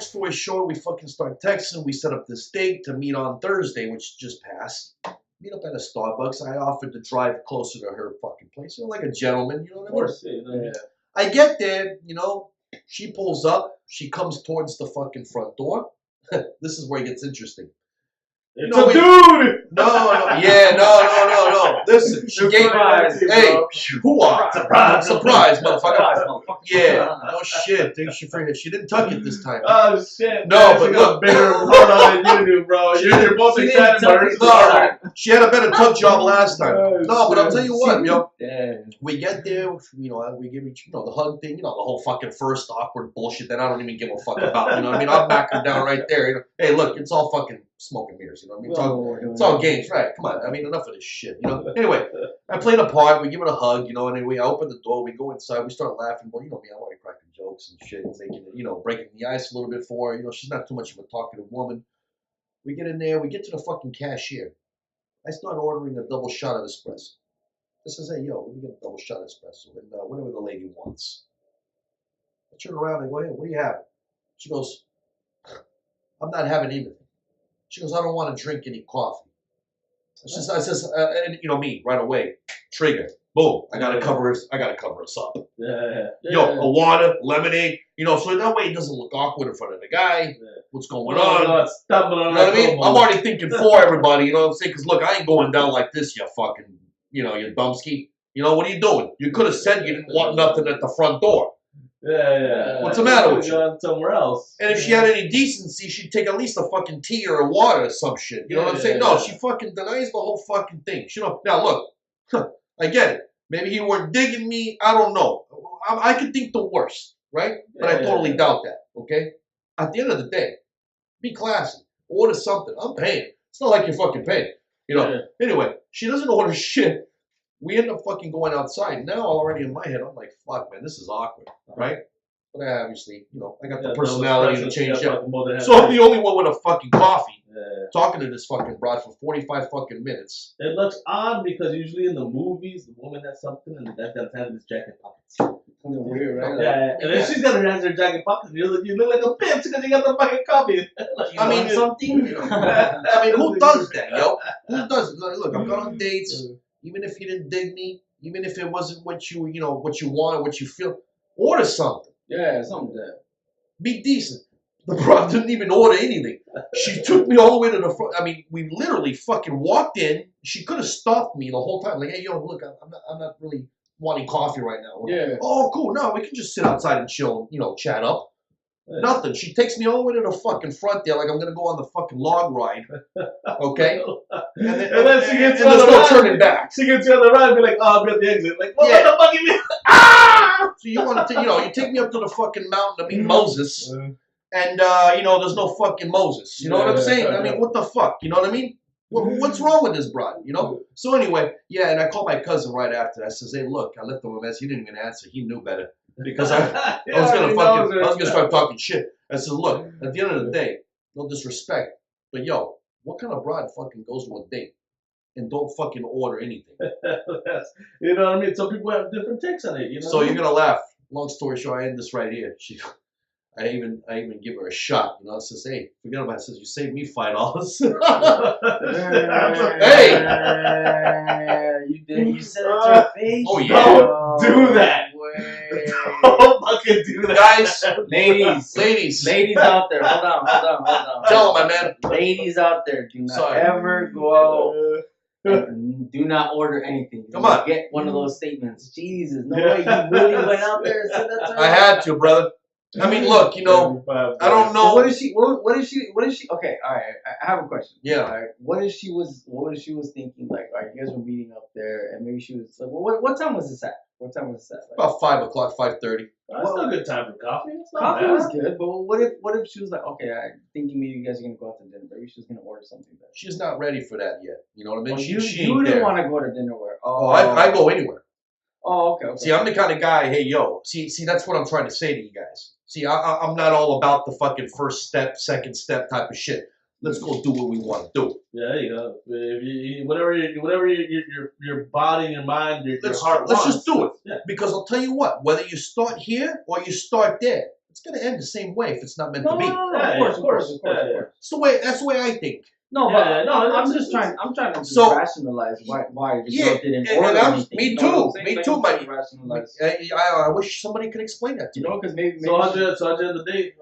long story short, we fucking start texting. We set up this date to meet on Thursday, which just passed. Meet up at a Starbucks. I offered to drive closer to her fucking place, like a gentleman, you know what I mean? Of course, yeah. I get there, she pulls up. She comes towards the fucking front door. This is where it gets interesting. It's a dude! No. Listen, she gave surprise, motherfucker. Yeah, no shit. She didn't tuck it this time. Oh shit. No, but look, bigger heart on than you do, bro. You're both excited about her. No, she had a better tuck job last time. No, but I'll tell you what, we get there, we give each, the hug thing, the whole fucking first awkward bullshit that I don't even give a fuck about. You know what I mean? I'll back her down right there. Hey, look, it's all fucking smoke and mirrors. You know what I mean? It's all games, right? Come on. I mean, enough of this shit. Anyway, I play the part. We give it a hug. And anyway, I open the door. We go inside. We start laughing. Well, you know me. I like cracking jokes and shit, and making it, breaking the ice a little bit for her. She's not too much of a talkative woman. We get in there. We get to the fucking cashier. I start ordering a double shot of espresso. I says, hey, let me get a double shot of espresso and whatever the lady wants. I turn around and go, hey, what do you have? She goes, I'm not having anything. She goes, I don't want to drink any coffee. I says, me right away, trigger, boom. I gotta cover us up. A water, lemonade, so that way it doesn't look awkward in front of the guy. What's going on? You know what I mean? I'm already thinking for everybody. You know what I'm saying? Because look, I ain't going down like this, you fucking, you dumpski. What are you doing? You could have said you didn't want nothing at the front door. Yeah. What's the matter with you? Gone somewhere else. And if she had any decency, she'd take at least a fucking tea or a water or some shit. You know what I'm saying? No, she fucking denies the whole fucking thing. Now look, I get it. Maybe you weren't digging me. I don't know. I could think the worst, right? But I totally doubt that. Okay. At the end of the day, be classy. Order something. I'm paying. It's not like you're fucking paying. Anyway, she doesn't order shit. We end up fucking going outside. Now, already in my head, I'm like, fuck, man, this is awkward, right? But I obviously, I got the personality to change that. So I'm the only one with a fucking coffee, talking to this fucking broad for 45 fucking minutes. It looks odd because usually in the movies, the woman has something and the guy doesn't have his jacket pockets. Weird, right? Yeah. And then she's got her hands in her jacket pockets. You look like a bitch because you got the fucking coffee. I mean, something. Who does that, yo? Who does it? Look, I'm going on dates. Even if you didn't dig me, even if it wasn't what you what you want or what you feel, order something. Yeah, something like that. Be decent. The broad didn't even order anything. She took me all the way to the front. I mean, we literally fucking walked in. She could have stopped me the whole time. Like, hey, yo, look, I'm not really wanting coffee right now. Yeah. Oh, cool. No, we can just sit outside and chill, chat up. Nothing. She takes me all the way to the fucking front there like I'm going to go on the fucking log ride. Okay? And then she gets there's no turning back. She gets you on the ride and be like, oh, I'm at the exit. Like, what the fuck you mean? Ah! So you want to, you take me up to the fucking mountain to meet Moses. And, there's no fucking Moses. You know what I'm saying? I mean, what the fuck? You know what I mean? What's wrong with this broad? So anyway, and I called my cousin right after. I says, hey, look, I left him a message. He didn't even answer. He knew better. Because I was gonna start talking shit. I said, look, at the end of the day, no disrespect, but yo, what kind of broad fucking goes to a date and don't fucking order anything? You know what I mean? Some people have different takes on it. So you're gonna laugh. Long story short, I end this right here. I even give her a shot. I says, hey, forget about it. I says, you saved me $5. Hey, you did. You said it to her face. Oh yeah. Don't do that. Don't fucking do that. Guys, ladies out there, hold on. Tell them, my man. Ladies out there, do not ever go out and do not order anything. Come on. Get one of those statements. Jesus, no way, you really went out there and said that to her? I had to, brother. I mean, look, I don't know. What is she? Okay, all right. I have a question. Yeah. All right. What is she was thinking? Like, all right, you guys were meeting up there, and maybe she was like, well, what time was this at? Like, about 5 o'clock, 5:30. That's still a good time for coffee. Coffee was good, but what if she was like, okay, I'm thinking maybe you guys are gonna go out to dinner. Maybe she was gonna order something better. She's not ready for that yet. You know what I mean? Oh, she you didn't want to go to dinner where? I go anywhere. Oh, okay. See, I'm the kind of guy. Hey, yo. See, that's what I'm trying to say to you guys. See, I'm not all about the fucking first step, second step type of shit. Let's go do what we want to do. Yeah, there you go. Whatever your body and your mind, your heart Let's wants. just do it. Yeah. Because I'll tell you what, whether you start here or you start there, it's gonna end the same way if it's not meant No, to be. no, Yeah, of course. It's the way. That's the way I think. No, Yeah, but no, I'm it's- trying to just So- rationalize why the Yeah, girl didn't and order I'm- anything. me You know what I'm too, saying? me Like, too, I'm my- trying to rationalize. I wish somebody could explain that to You me. know, because maybe So how'd you end the date?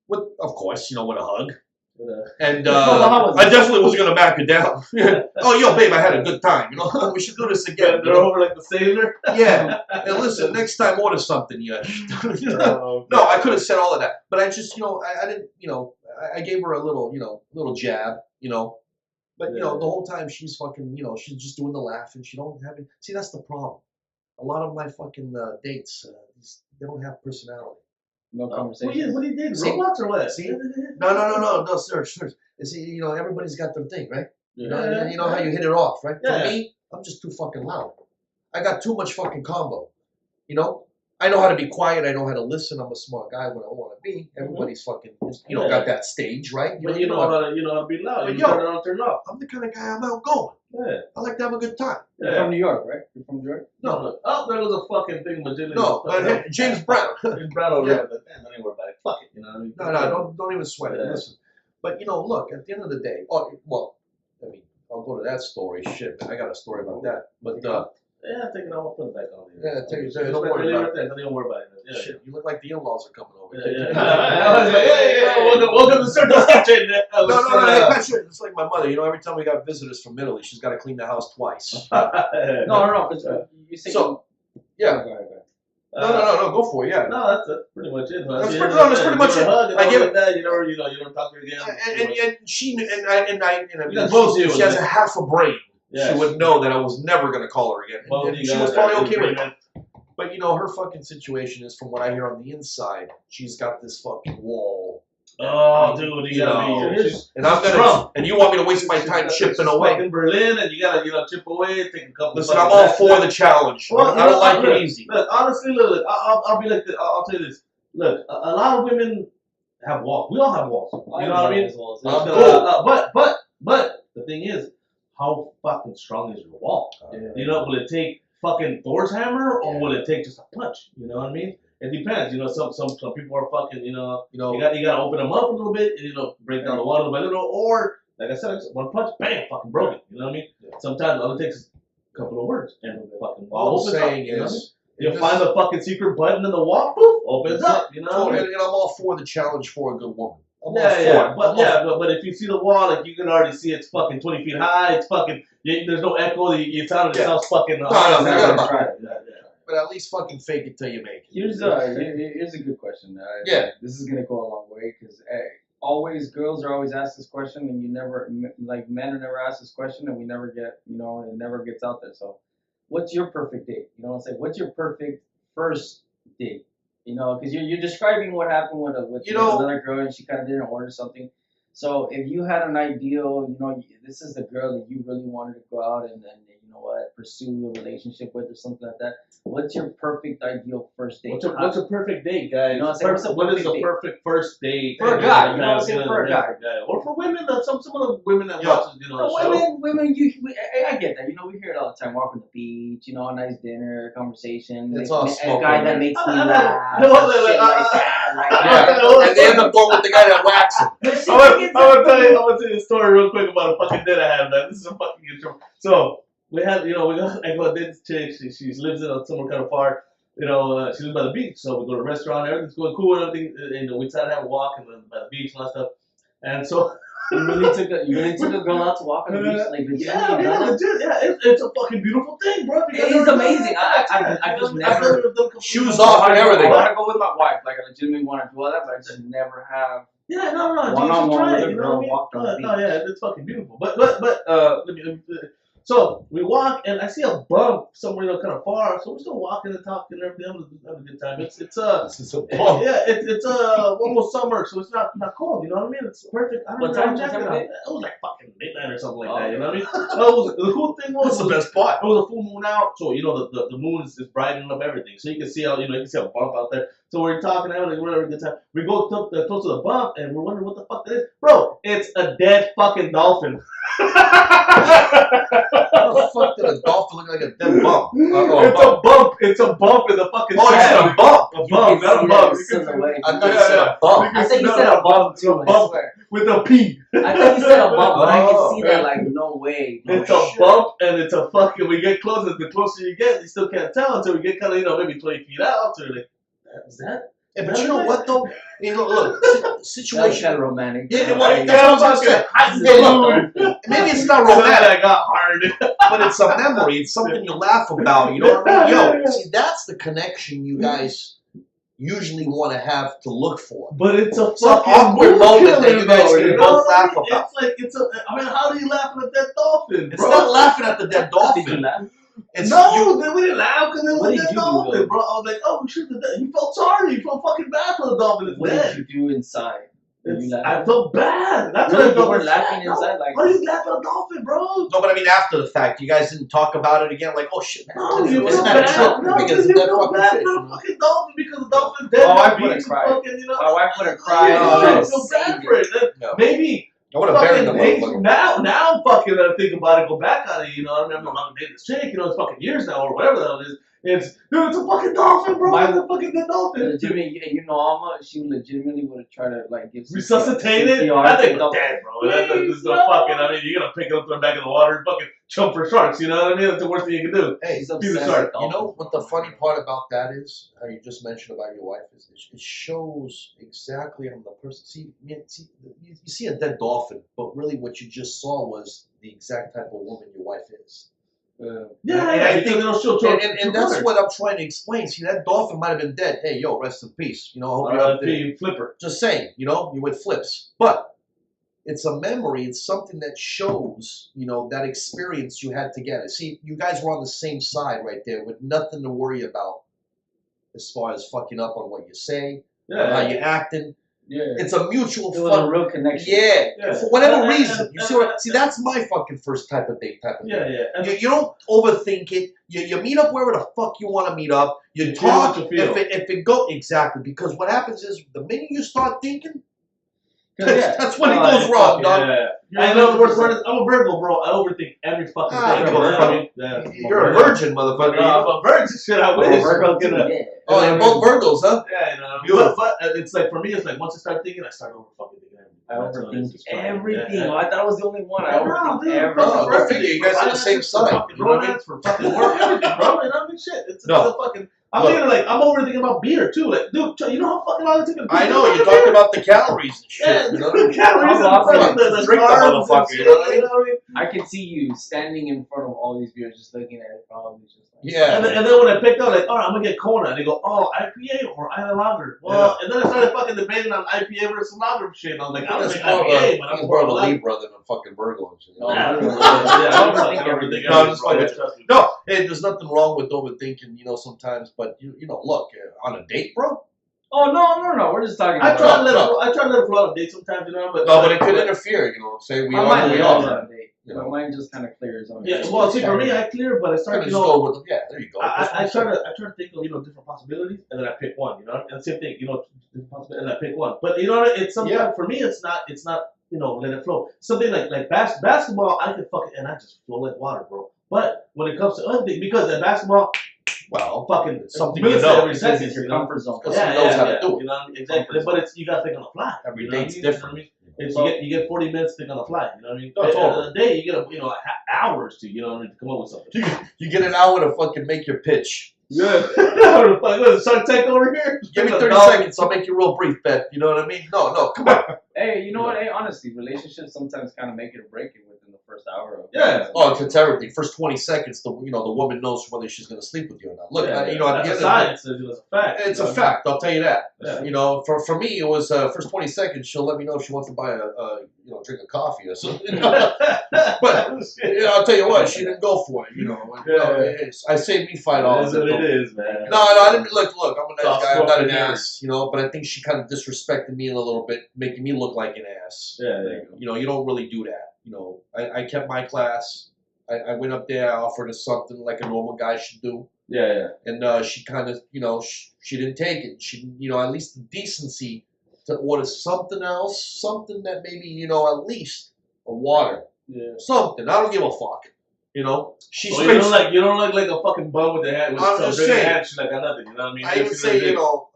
With, of course, with a hug. With And No, but how was it? I definitely was gonna back it down. Oh, yo, babe, I had a good time. We should do this again. they're over like the sailor. Yeah. And listen, next time order something. Yeah. No, I could have said all of that, but I just, I didn't, I gave her a little jab, but the whole time she's fucking, she's just doing the laugh and she don't have it. See, that's the problem. A lot of my fucking dates, they don't have personality. No conversation. What he did? See? Robots or what? See? No, sir. See, everybody's got their thing, right? You know how you hit it off, right? Yeah. For me, I'm just too fucking loud. I got too much fucking combo. I know how to be quiet. I know how to listen. I'm a smart guy when I want to be. Everybody's fucking, got that stage, right? But you know how to be loud. But You yo, turn it on, turn it off. I'm the kind of guy I'm outgoing. Yeah. I like to have a good time. You're from New York, right? You're from New York? No. Oh, there was a fucking thing with No, but James Brown. James Brown over there. But don't even worry about it. Fuck it. You know what I mean? No, don't even sweat it. Yeah. Listen. But, look, at the end of the day, I'll go to that story. Shit, man, I got a story about that. But, yeah, take it off. Put it back on. Yeah, take it. Don't Don't worry about it. Don't even worry about it. Yeah. Shit, you look like the in-laws are coming over. Yeah. I was like, hey, welcome to Circle Kitchen. No, that's it. It's like my mother. Every time we got visitors from Italy, she's got to clean the house twice. No. Because you say Yeah. Go ahead. No, go for it. Yeah. No, that's pretty much it. That's pretty much it. I give it that. You don't talk to her again. And she and both you. she has a half a brain. Yeah. She would know that I was never going to call her again. And she was probably okay with it. But her fucking situation is, from what I hear on the inside, she's got this fucking wall. Oh, dude, you gotta be. And I'm gonna. And you want me to waste my time chipping away? In Berlin, and you gotta chip away, take a couple. Listen, I'm all for the challenge. Well, I don't like it easy. Look, honestly, look, I'll be like this. I'll tell you this. Look, a lot of women have walls. We all have walls. You know what I mean? But the thing is, how fucking strong is your wall? Will it take fucking Thor's hammer, or will it take just a punch? You know what I mean? It depends. Some people are fucking. You gotta open them up a little bit. And, break down the wall little by little, or like I said, one punch, bam, fucking broken. You know what I mean? Yeah. Sometimes all it takes is a couple of words, and the fucking wall All I'm opens saying up. is, you find the fucking secret button in the wall, poof, opens up. You know what I mean? And I'm all for the challenge for a good woman. But if you see the wall, like, you can already see it's fucking 20 feet high. It's fucking. There's no echo. You sound yourself fucking. But at least fucking fake it till you make it. Here's a good question. This is gonna go a long way because girls are always asked this question, and men are never asked this question, and we never get, it never gets out there. So, what's your perfect date? What's your perfect first date? Because you're describing what happened with another girl, and she kind of didn't order something. So if you had an ideal, this is the girl that you really wanted to go out and pursue a relationship with or something like that. What's your perfect ideal first date? What's a perfect date, guys? What is a perfect first date for a guy? For a guy, or for women. Some of the women that watch, women. I get that. We hear it all the time. Walk on the beach, a nice dinner, conversation. It's all a guy that makes me laugh. And they end up going with the guy that whacks him. I'm gonna tell you a story real quick about a fucking date I had, man. This is a fucking good story. So we had, I go date this chick. She lives in somewhere kind of far. She lives by the beach, so we go to a restaurant. Everything's going cool and everything. And we decided to have a walk by the beach and all that stuff. And so. You really took a girl out to walk on the beach, like legit? It's a fucking beautiful thing, bro. It's amazing. I just never shoes off and everything. I want to go with my wife. Like, I legitimately want to do all that, but I just never have. Yeah, no. One-on-one with a you know girl what I mean? walked on the beach. No, yeah, it's fucking beautiful. But let me. So we walk, and I see a bump somewhere, kind of far. So we're still walking and talking and everything, having a good time. It's This is a bump. yeah, it's almost summer, so it's not cold. You know what I mean? It's perfect. I don't What know. time? It was like fucking midnight or something like that. You know what I mean? The cool thing was That's the best part. it was a full moon out, so the moon is brightening up everything, so you can see you can see a bump out there. So we're talking, having a good time. We go close to the bump, and we're wondering what the fuck that is, bro. It's a dead fucking dolphin. How the fuck did a dolphin look like a dead bump? It's a bump in the fucking Oh, sand. it's a bump. A bump, not a bump. I thought you said a bump. I think you said a bump too. A bump with a P. I thought you said a bump, but I can see that like no way. It's a bump and it's a fucking. We get closer. The closer you get, you still can't tell until we get kind of maybe 20 feet out. So like, is that? Yeah, but you know what though? Look, situation. Kind of romantic. Yeah, well, that's what I'm saying. Maybe it's not romantic. I got hard. But it's a memory. It's something you laugh about. You know what I mean? Yo, see, that's the connection you guys usually want to have to look for. But it's a Some fucking awkward moment that you guys can both laugh about. It's like I mean, how do you laugh at that dolphin? It's not laughing at the dead dolphin. Did you laugh? It's then we didn't laugh because it was What a did dead you do, dolphin, though? bro. I was like, oh shit, you felt sorry. You felt fucking bad for the dolphin. It's What dead. did you do inside? Did you laugh? I felt bad. That's Really? why I felt You weren't sad. laughing inside like. How do you laugh at a dolphin, bro? No, but I mean after the fact, you guys didn't talk about it again. Like, oh shit, man, No, you isn't feel that a bad. trip? No, Because you that feel fucking bad fish. for a fucking dolphin because the dolphin's dead. My wife Beach would've and cried. fucking, My wife would have cried. You Oh, feel bad for it. No. Maybe. I would have buried the Fucking motherfucker. now fucking I think about it, go back on it, you know. I mean, I'm not dating this chick, you know, it's fucking years now or whatever the hell it is. It's a fucking dolphin, bro. It's a fucking dead dolphin. Legitimately, Alma, she legitimately would have tried to like give Resuscitate it? CPR I think to the it's dead, bro. There's no fucking. I mean, you're gonna pick it up, throw it back in the water, and fucking jump for sharks. You know what I mean? That's the worst thing you can do. Hey, She's Be the obsessed shark. with you know dolphins, what the bro. funny part about that is? How you just mentioned about your wife is it shows exactly on the person. See, you see a dead dolphin, but really what you just saw was the exact type of woman your wife is. Yeah, and I think it'll show. and that's what I'm trying to explain. See, that dolphin might have been dead. Hey, yo, rest in peace. You know, I hope you're up there. Flipper. Just saying, you know, you went flips, but it's a memory. It's something that shows, you know, that experience you had together. See, you guys were on the same side right there with nothing to worry about as far as fucking up on what you say, how you acting. Yeah. It's a mutual It was a fun. real connection. Yeah, for whatever reason. You see that's my fucking first type of date. Yeah. You don't overthink it. You meet up wherever the fuck you want to meet up. You talk. If it go exactly, because what happens is the minute you start thinking, that's when it goes wrong, dog. I know the worst part is I'm a Virgo, bro. I overthink every fucking thing. You're a virgin, motherfucker. I'm a virgin. Shit, I wish. Virgo too, yeah. Oh, they're both Virgos, huh? Yeah, you know. But it's like for me, it's like once I start thinking, I start over fucking thinking everything. I overthink everything. Yeah. Oh, I thought I was the only one. I overthink dude, everything. Oh, go figure. You guys are the same side. Fucking You know what I mean? romance, for fucking work, everything, bro. You know what I mean? Shit. It's No. a fucking. I'm thinking like I'm overthinking about beer too. Like, dude, you know how fucking long it took to I know, you talked about the calories and shit. Yeah, You know? the calories and I'm the drink the carbs and motherfucker, shit, you know what I mean? what I mean? I can see you standing in front of all these beers, just looking at it, probably just like. Yeah. And then when I picked up, like, all right, I'm gonna get Kona. And they go, oh, IPA or Island Lager. Well, and then I started fucking debating on IPA versus lager shit. And I was like, I don't think IPA, but I'm more of a lager. Libra than a fucking Virgo. And shit. No, Yeah, I I'm overthink fucking everything. overthinking No, I'm just everything, fucking- bro. Trust me. No, hey, there's nothing wrong with overthinking, you know, sometimes. But you know, look, on a date, bro. Oh no! We're just talking. I about try to let No. it. I try to let it flow on dates sometimes, you know. But No, but it could interfere. You know, say we my are mind who we clears are. on a date. You know. My mind just kind of clears on. a Yeah, date. well, see, for me, I clear, but I start, Just you know. go with yeah. There you go. I try to think of, you know, different possibilities, and then I pick one, you know, and the same thing, you know, different possibilities, and I pick one. But you know, it's sometimes for me, it's not, you know, let it flow. Something like basketball, I can fucking and I just flow like water, bro. But when it comes to other things, because in basketball, well, fucking something minutes you know. every second, It's your you know? comfort zone. Because he knows how to do it. You know what I mean? Exactly. But it's you gotta think on the fly. Every you know what I date's mean? different. You know what I mean? It's, you get 40 minutes to think on the fly. You know what I mean? No, At the end totally. of the day, you get hours to, you know what I mean, to come up with something. You get an hour to fucking make your pitch. Yeah. What is Shark Tank over here? Give me 30 seconds. I'll make you real brief, bet. You know what I mean? No, come on. Hey, you know what? Hey, honestly, relationships sometimes kind of make it or break it within the first hour. Of Oh, it's everything. First 20 seconds, the woman knows whether she's going to sleep with you or not. Look, you know, at the that's end a of science. It's a fact. it's a fact. I'll tell you that. Yeah. You know, for me, it was first 20 seconds. She'll let me know if she wants to buy a drink of coffee or something. But I'll tell you what, she didn't go for it. You know, I saved me $5. That's what it is, man. No, I didn't look. I'm a nice guy. I'm not an Soft-spoken ass, you know. But I think she kind of disrespected me a little bit, making me look like an ass. Yeah. You know, you don't really do that. You know, I kept my class. I went up there. I offered her something like a normal guy should do. Yeah. And she kind of, you know, she didn't take it. She, you know, at least the decency to order something else, something that maybe, you know, at least a water, Yeah. something. I don't give a fuck. You know, she's so you don't like a fucking bum with the hat. With I'm some just drinking saying. hat. She's like, I got nothing. You know what I mean? I even say, you know,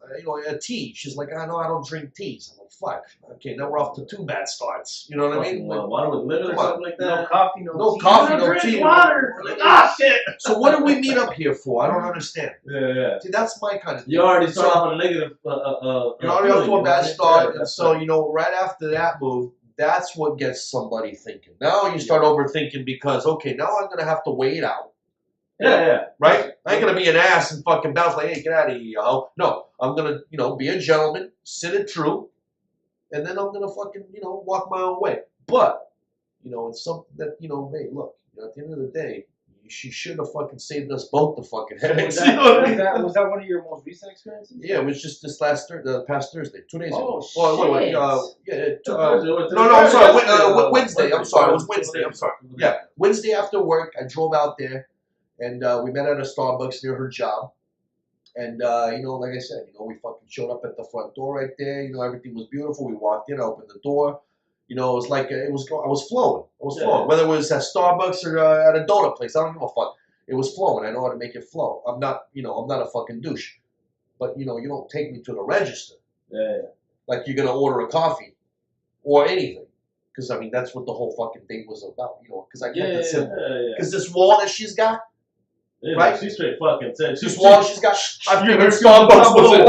a tea. She's like, I know I don't drink teas. I'm like, fuck. Okay, now we're off to 2 bad starts. You know what I mean? Like, water with lemon or something like that. No coffee, no tea. Coffee, no tea. Water. Like, ah, shit. So what do we meet up here for? I don't understand. Yeah. See, that's my kind of thing. You already start off on a negative. You're already off to a bad start, and so you know, right after that move, that's what gets somebody thinking. Now you start overthinking because okay, now I'm gonna have to wait out. Yeah. Right? I ain't gonna be an ass and fucking bounce like, hey, get out of here, yo. No, I'm gonna, you know, be a gentleman, sit it through, and then I'm gonna fucking, you know, walk my own way. But, you know, it's something that, you know, hey, look, you know, at the end of the day, she should have fucking saved us both the fucking headaches. Was that one of your most recent experiences? Yeah, it was just this past Thursday, 2 days ago. Oh, wait, shit. no, I'm sorry. Wednesday. I'm sorry. It was Wednesday. I'm sorry. Yeah, Wednesday after work, I drove out there, and we met at a Starbucks near her job. And you know, like I said, you know, we fucking showed up at the front door right there. You know, everything was beautiful. We walked in, I opened the door. You know, it was like I was flowing. Whether it was at Starbucks or at a donut place, I don't give a fuck. It was flowing. I know how to make it flow. I'm not a fucking douche. But you know, you don't take me to the register. Yeah. Like you're gonna order a coffee or anything, because I mean that's what the whole fucking thing was about. You know, because I kept it simple. Because this wall that she's got. Yeah, right? She's straight fucking said. This wall she's got. I figured Starbucks was it.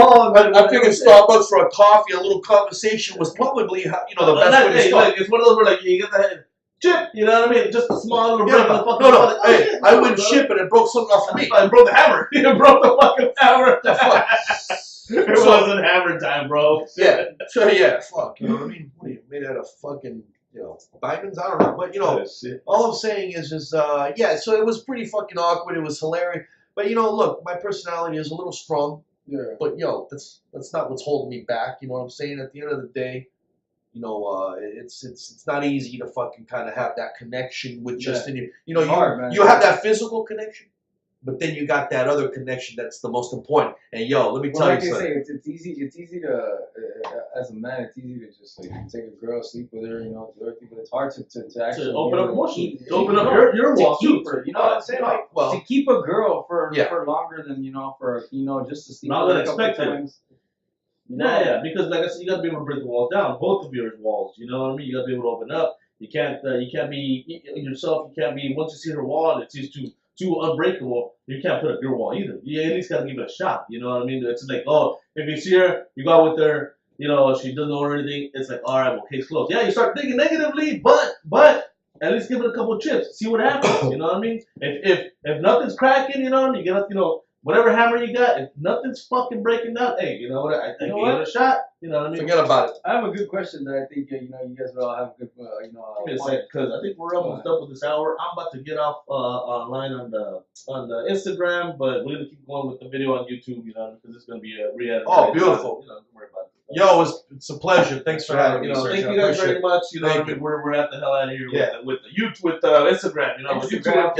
I figured Starbucks for a coffee, a little conversation was probably the best way to start. Like, it's one of those where like you get the head chip, you know what I mean? Just a small little break. No. Hey, I wouldn't ship it. It broke something off for me. I broke the hammer. It broke the fucking hammer. It wasn't hammer time, bro. Yeah. So yeah, fuck. You know what I mean? What are you made out of fucking? You know, diamonds? I don't know. But, you know, all I'm saying is yeah, so it was pretty fucking awkward. It was hilarious. But, you know, look, my personality is a little strong. Yeah. But, yo, that's not what's holding me back. You know what I'm saying? At the end of the day, you know, it's not easy to fucking kind of have that connection with just in you know, you have that physical connection. But then you got that other connection that's the most important. And yo, let me tell you something. Like it's easy to, as a man, it's easy to just like take a girl, sleep with her, you know, do everything. But it's hard to actually open up emotions, open up your walls to keep her. You know what I'm saying? Like, well, to keep a girl for longer than just to sleep with her a couple times. Yeah, because like I said, you gotta be able to break the walls down, both of your walls. You know what I mean? You gotta be able to open up. You can't be yourself. You can't be once you see her wall and it seems too unbreakable. You can't put up your wall either. You at least gotta give it a shot. You know what I mean? It's like, oh, if you see her, you go out with her. You know, she doesn't order anything. It's like, all right, well, case closed. Yeah, you start thinking negatively, but at least give it a couple of chips. See what happens. You know what I mean? If nothing's cracking, you know what I mean? You get up, whatever hammer you got, if nothing's fucking breaking down, hey, you know what? I think give it a shot. You know what I mean? Forget about it. I have a good question that I think you guys will have good Give me a second, because I think we're almost up with this hour. I'm about to get off online on the Instagram, but we're gonna keep going with the video on YouTube. You know, because it's gonna be a re-edit. Oh, beautiful. You know, don't worry about it. Yo, it's a pleasure. Thanks for having me, Serg. Thank you guys very much. You know, we're at the hell out of here with Instagram. You know, keep going on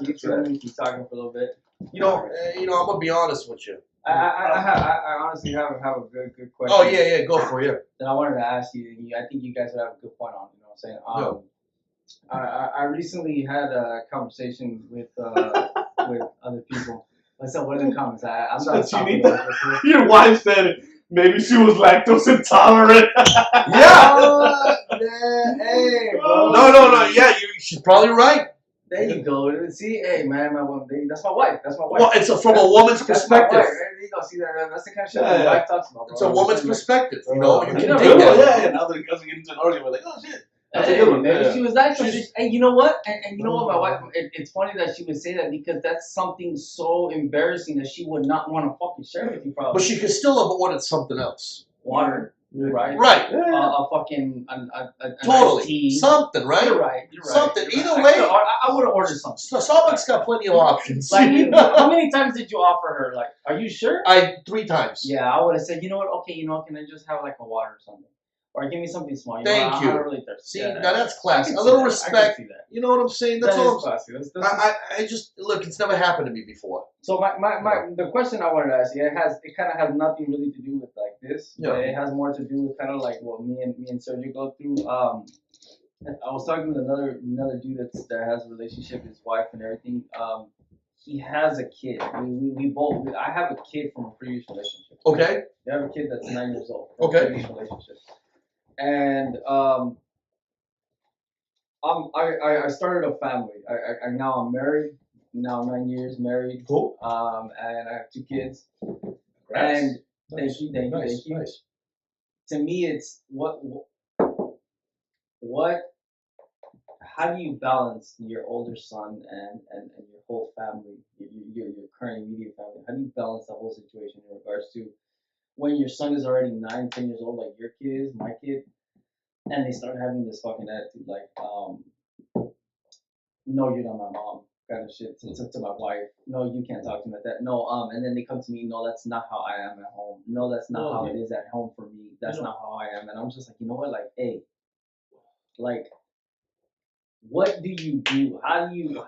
YouTube and keep talking for a little bit. You know, I'm gonna be honest with you. I honestly have a good question. Oh yeah, go for it. That I wanted to ask you. I think you guys would have a good point on. You know what I'm saying? I recently had a conversation with other people. What's up? What are the comments? I'm not talking about your wife said maybe she was lactose intolerant. Yeah. Hey, bro. No. Yeah, she's probably right. There you go. See, hey, man, that's my wife. Well, it's from a woman's perspective. There you go. See, that's the kind of shit that my wife talks about, bro. It's a woman's perspective. You know, you can take that. Yeah, now that it doesn't get into an argument, like, oh, shit. That's a good one. Maybe she was like, and you know what? And you know what, my wife, it's funny that she would say that because that's something so embarrassing that she would not want to fucking share with you, probably. But she could still have ordered something else. Water. Right. A fucking totally tea. Something, right? You're right. Something. Either way, I would have ordered something. So Starbucks got plenty of options. Like, how many times did you offer her? Like, are you sure? 3 times. Yeah, I would have said, you know what? Okay, can I just have like a water or something? Or give me something small. Thank you. I'm not really thirsty. See, now that's classy. A little respect. You know what I'm saying? That's all. Classy. I just look. It's never happened to me before. So the question I wanted to ask you, it kind of has nothing really to do with like this. Yeah. But it has more to do with kind of like what me and Sergio go through. I was talking to another dude that has a relationship, his wife and everything. He has a kid. We both. I have a kid from a previous relationship. Okay. I have a kid that's 9 years old. From Okay. A previous relationship. And I started a family. I now I'm married. Now 9 years married. Cool. And I have 2 kids. Congrats. And thank you. Nice. To me, it's what. How do you balance your older son and your whole family, your current immediate family? How do you balance the whole situation in regards to when your son is already 9, 10 years old, like your kid is, my kid, and they start having this fucking attitude, like, no, you're not my mom, kind of shit to my wife. No, you can't talk to me like that. No, and then they come to me, no, that's not how I am at home. No, that's not how it is at home for me. That's not how I am. And I'm just like, you know what, like, hey, like, what do you do? How do you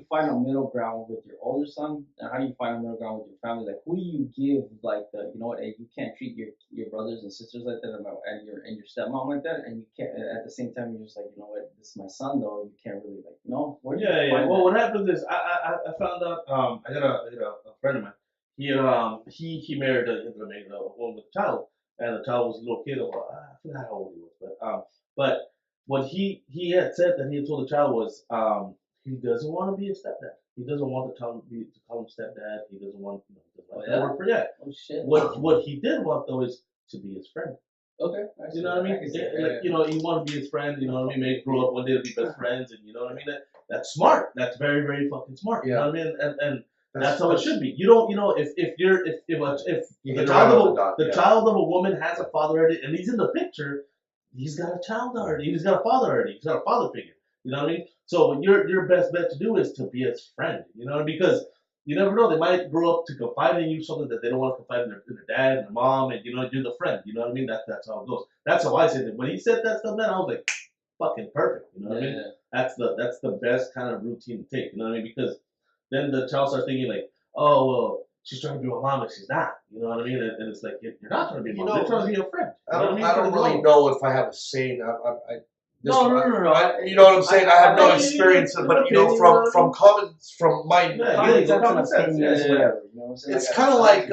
find a middle ground with your older son, and how do you find a middle ground with your family? Like, who do you give like the, you know what, hey, you can't treat your brothers and sisters like that, and your stepmom like that, and you can't at the same time you're just like, you know what, this is my son though, you can't really like, you know, where do you find Well, that? what happens is I found out I got a friend of mine. He married a woman with a child, and the child was a little kid. I forgot how old he was, but what he had said that he had told the child was he doesn't want to be a stepdad. He doesn't want to call him stepdad. He doesn't want to work for that. Oh shit. What he did want though is to be his friend. Okay. You know what I mean? You know, you want to be his friend. You know what I mean? Maybe grow up one day to be best friends, and you know what I mean. That's smart. That's very very fucking smart. You know what I mean? And that's how it should be. You don't, you know, if the child of a woman has a father already, and he's in the picture, he's got a child already. He's got a father already. He's got a father figure. You know what I mean? So your best bet to do is to be his friend. You know, because you never know, they might grow up to confide in you something that they don't want to confide in their dad and their mom, and you know, you're the friend. You know what I mean? That's how it goes. That's how I said it. When he said that stuff, man, I was like, fucking perfect. You know what I mean? That's the best kind of routine to take. You know what I mean? Because then the child starts thinking like, oh well, she's trying to be my mom and she's not. You know what I mean? And it's like, you're not trying to be a mom. You're trying to be a friend. I don't really know if I have a say. No. You know what I'm saying? I have no experience, but you know, from my common sense. It's kind of like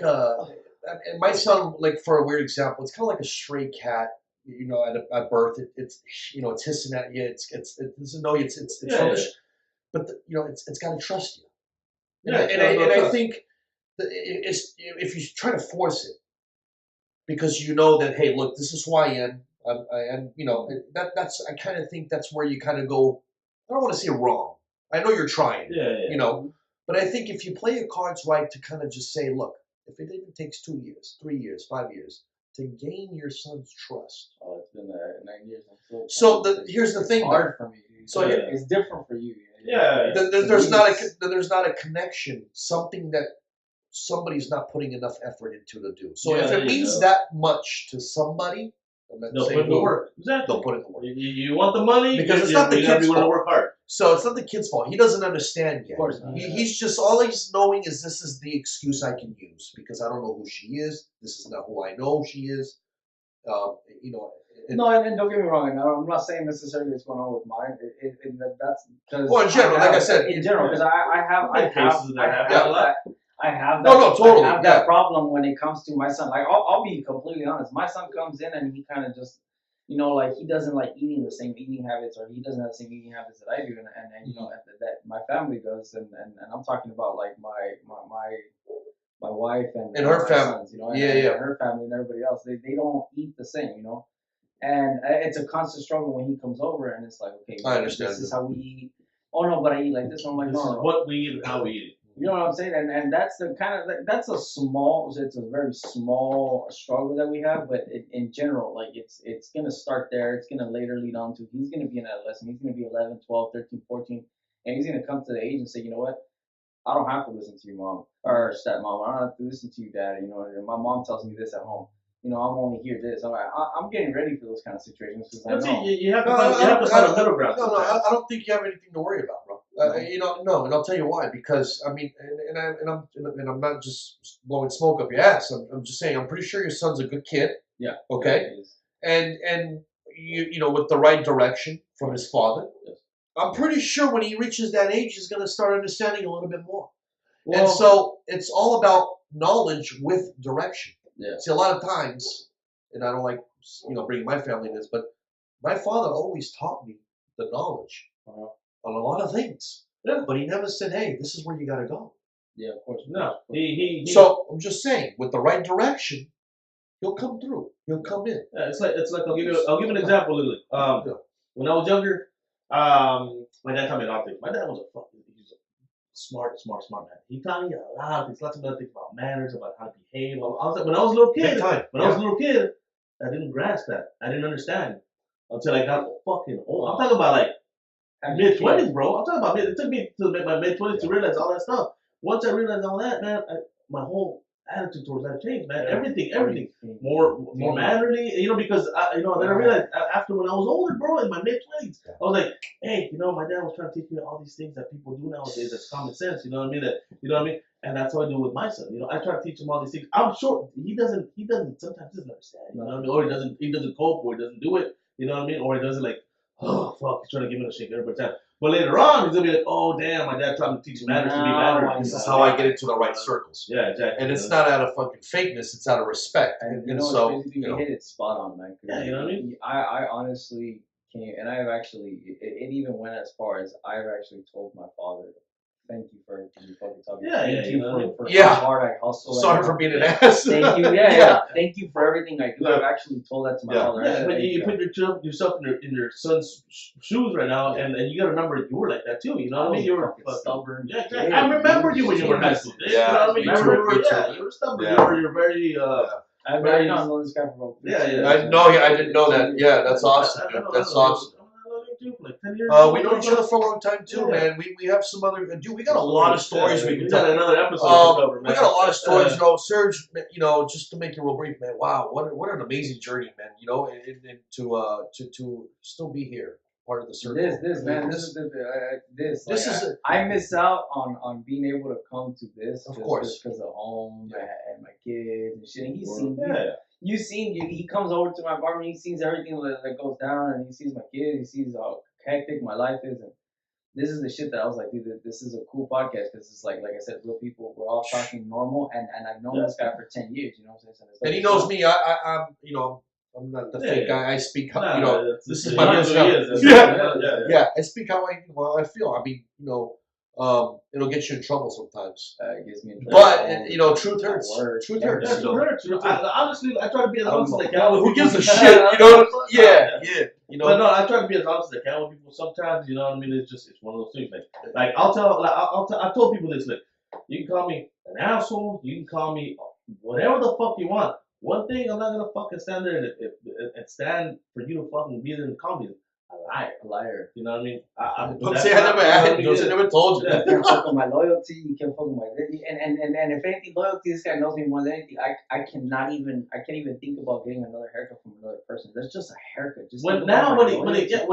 and my son, like for a weird example, it's kind of like a stray cat. You know, at birth, it's you know, it's hissing at you. It's but you know, it's got to trust you. And I think that if you try to force it, because you know that, hey, look, this is who I am. And you know, that's I kind of think that's where you kind of go. I don't want to say wrong. I know you're trying. You know, but I think if you play your cards right, to kind of just say, look, if it even takes 2 years, 3 years, 5 years to gain your son's trust. Oh, it's been 9 years. So here's the thing. Hard for me. Dude. So it's different for you. There's not a connection. Something that somebody's not putting enough effort into to do. So if it means that much to somebody, they'll put in the work. Exactly. They'll put in the work. You want the money because it's not the kid's fault. Work hard. So it's not the kid's fault. He doesn't understand yet. Of course not. He's just, all he's knowing is this is the excuse I can use because I don't know who she is. This is not who I know she is. You know. No, and don't get me wrong. I'm not saying necessarily what's going on with mine. That's because. Well, in general, like I said, in general, because I have that problem when it comes to my son. Like, I'll be completely honest. My son comes in and he kind of just, you know, like he doesn't like eating the same eating habits, or he doesn't have the same eating habits that I do, and you know that my family does, and I'm talking about like my wife and her family, sons, you know, and her family and everybody else. They don't eat the same, you know, and it's a constant struggle when he comes over, and it's like, okay, I understand. This is how we eat. Oh no, but I eat like this. I'm like, this is what we eat and how we eat it. You know what I'm saying? And that's the kind of, it's a very small struggle that we have, but in general, like it's going to start there. It's going to later lead on to, he's going to be an adolescent. He's going to be 11, 12, 13, 14, and he's going to come to the age and say, you know what? I don't have to listen to your mom or stepmom. I don't have to listen to you, dad. You know, my mom tells me this at home. You know, I'm only here this. I'm getting ready for those kind of situations because I know. You have to find a middle ground. No, I don't think you have anything to worry about, bro. You know, no, and I'll tell you why. Because I mean, and I'm not just blowing smoke up your ass. I'm just saying, I'm pretty sure your son's a good kid. Yeah. Okay. And with the right direction from his father, I'm pretty sure when he reaches that age, he's going to start understanding a little bit more. Well, and so it's all about knowledge with direction. Yeah. See, a lot of times, and I don't like, bringing my family in this, but my father always taught me the knowledge on a lot of things. Yeah. But he never said, "Hey, this is where you got to go." Yeah, of course. No. So I'm just saying, with the right direction, he'll come through. He'll come in. Yeah, it's like I'll give you an example, literally. When I was younger, my dad taught me a lot of things. My dad was he's a smart man. He taught me a lot of things, lots of other things about manners, about how to behave. When I was a little kid, I didn't grasp that. I didn't understand until I got fucking old. I'm talking about like mid-20s, bro. I'm talking about it took me to my mid-20s to realize all that stuff. Once I realized all that, man, my whole attitude towards that changed, man. Everything, more mannerly, because then I realized after when I was older, bro, in my mid-20s, I was like, hey, my dad was trying to teach me all these things that people do nowadays. That's common sense, you know what I mean? And that's what I do with my son. I try to teach him all these things. I'm sure he doesn't sometimes doesn't understand, you know what I mean? Or he doesn't cope, or he doesn't do it, you know what I mean? Or he doesn't like, oh fuck, he's trying to give me a shake every time. But later on, he's gonna be like, oh damn, my dad tried to teach manners to be mannered. This is how I get into the right circles. Yeah, exactly. And it's not out of fucking fakeness; it's out of respect. And so you hit it spot on, man. Yeah, you know what I mean. I honestly came, and I've actually it even went as far as I've actually told my father, thank you for everything you fucking taught me. Thank you for how hard I hustle. Sorry for being an ass. Thank you. Yeah. Thank you for everything I do. I've actually told that to my father. Yeah, but you put yourself in your son's shoes right now, and you got to remember you were like that too. You know what I mean? You were stubborn. Yeah, exactly. I remember you when you were in high school. Yeah, you know what I mean? You were stubborn. Yeah. You're very. I've known this guy for I didn't know that. Yeah, that's awesome. That's awesome. For like 10 years. We know each other for a long time too, man. We have some other we got a lot of stories we can tell. Another episode to cover, man. We got a lot of stories, Serg, just to make it real brief, man. Wow, what an amazing journey, man. And to still be here, part of the circle. I miss out on being able to come to this, of course, because of home and my kids and shit. And he comes over to my apartment, he sees everything that goes down, and he sees my kids, he sees how hectic my life is, and this is the shit that I was like, dude, this is a cool podcast, because it's like I said, real people, we're all talking normal, and I've known this guy for 10ten years, you know what I'm saying? And he knows me. I'm not the fake guy. I speak how this is my I speak how I feel. I mean, it'll get you in trouble sometimes. It gets me in trouble. But truth hurts. Truth hurts. Yeah, truth hurts. Honestly, I try to be as honest as I can. Who gives a shit? Yeah. But no, I try to be as honest as I can with people. Sometimes, you know what I mean. It's one of those things. Like I've told people this. Like, you can call me an asshole. You can call me whatever the fuck you want. One thing, I'm not gonna fucking stand there and stand for you to fucking be there and call me a liar. You know what I mean? I never told you. You can't fuck with my loyalty. You can't fuck with my and if anything, loyalty. This guy knows me more than anything. I can't even think about getting another haircut from another person. That's just a haircut. Just when he just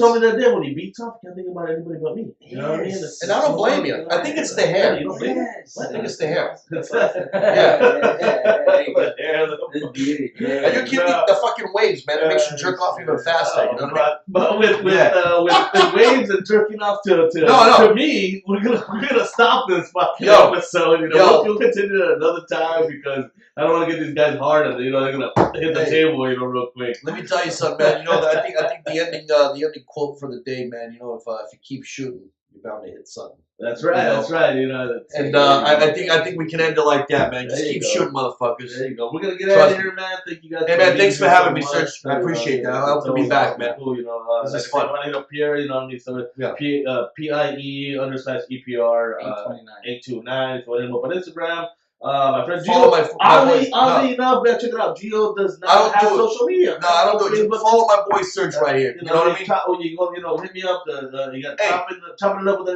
told me that day when he beats off, he can't think about anybody but me. You know what I mean? And I don't blame you. I think it's the hair. You don't blame me? I think it's the hair. And you keep the fucking waves, man. It makes you jerk off even faster. You know what I mean? But with waves and jerking off to me, we're gonna stop this fucking episode. We'll continue it another time, because I don't want to get these guys hard, and they're gonna hit the table, real quick. Let me tell you something, man. I think the ending quote for the day, man. If you keep shooting, you're bound to hit something. That's right. That's right. And I think we can end it like that, man. Just keep shooting, motherfuckers. There you go. We're gonna get out of here, man. Thank you guys. Hey, man, thanks for having me, Serg. I appreciate that. I'll have to be back, man. Cool, this is fun. I hit up Pierre, you know what I mean? So PIE_EPR 829. So hit him up on Instagram. My friend Gio. Oddly enough, man, check it out. Gio does not have social media. No, I don't do it. Follow my boy Serg right here. You know what I mean? You go, hit me up. You got chopping it up with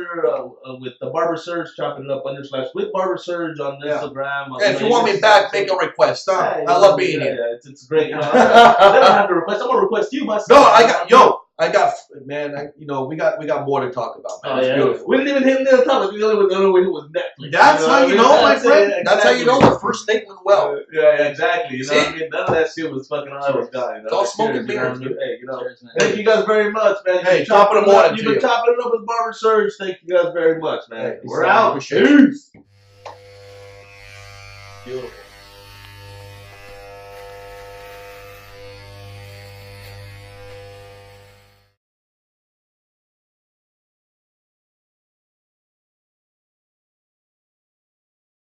the Barber Serg, chopping it up / with Barber Serg on Instagram. If you want me back, make a request. I love being here. It's great. I don't have to request. I'm gonna request you myself. No, I got, man. We got more to talk about. Man. Oh, It's yeah. beautiful. We didn't even hit the topic. The only one was Netflix. That's how you know, my friend. Exactly. That's how you know the first date went well. Yeah, exactly. You know See? what I mean? None of that shit was fucking Iowa's guy. It's all smoke and mirrors, dude. Hey, Cheers, man. thank you guys very much, man. Hey, top of the morning to You've been you. chopping it up with Barber Serg. Thank you guys very much, man. Hey, We're out. Peace. Beautiful.